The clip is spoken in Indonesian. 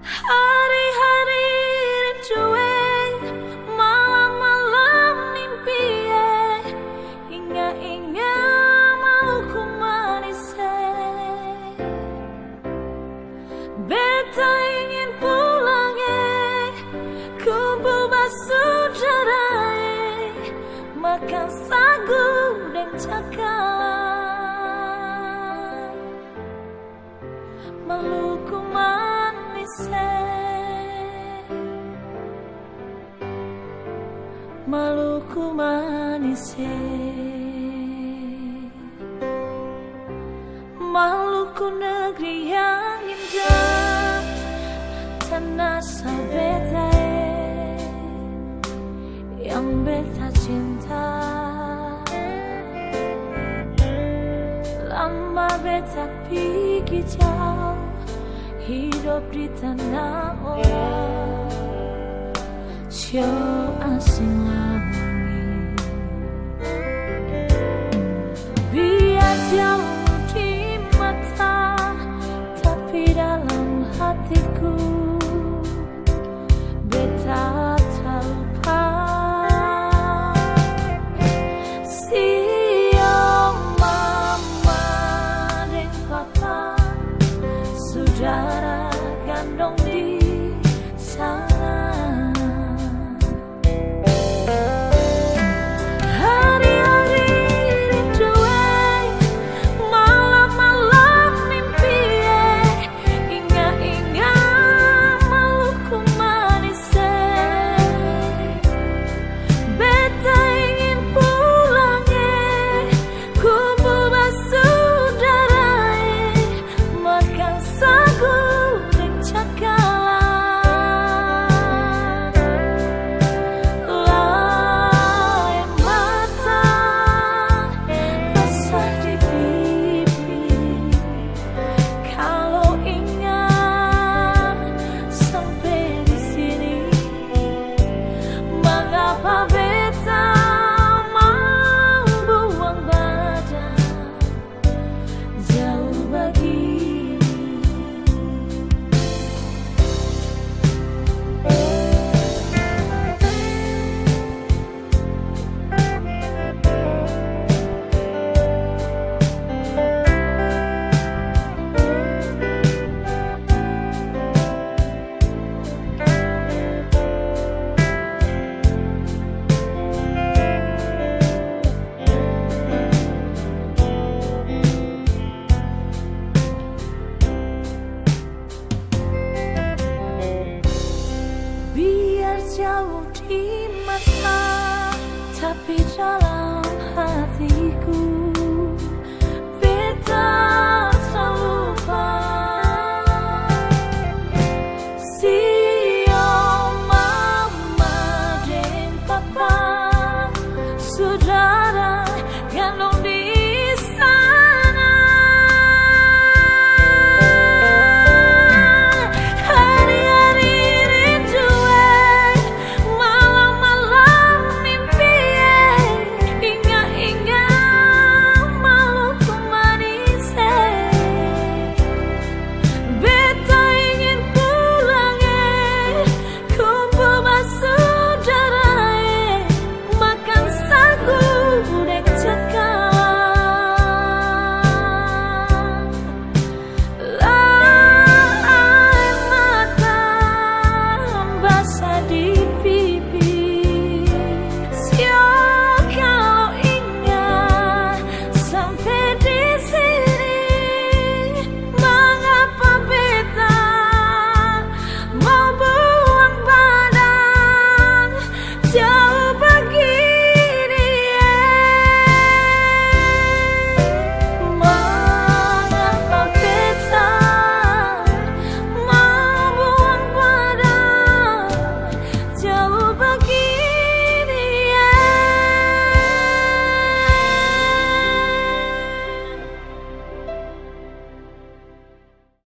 Hari-hari rinduwe, malam-malam mimpiye, hingga maluku manisnya. Beta ingin pulang kumpul basudara, makan sagu dan cakalang. Maluku manisnya, Maluku manisnya, Maluku negeri yang indah, tanah beta yang beta cinta. Lama beta pergi jauh, hidup di tanah orang, jauh asing lagi. Biar jauh di mata, tapi dalam hatiku beta tak lupa. Siang mama dan papa, saudara gandong di sana. Hari-hari rinduwe, malam-malam mimpiye, hingga maluku manisnya. Beta ingin pulang kumpul basudara, makan sagu dan cakalang. Air mata basah di pipi, kalau ingat sampai di sini. Mengapa beta mau buang badan jauh begini? Biar jauh di mata, tapi dalam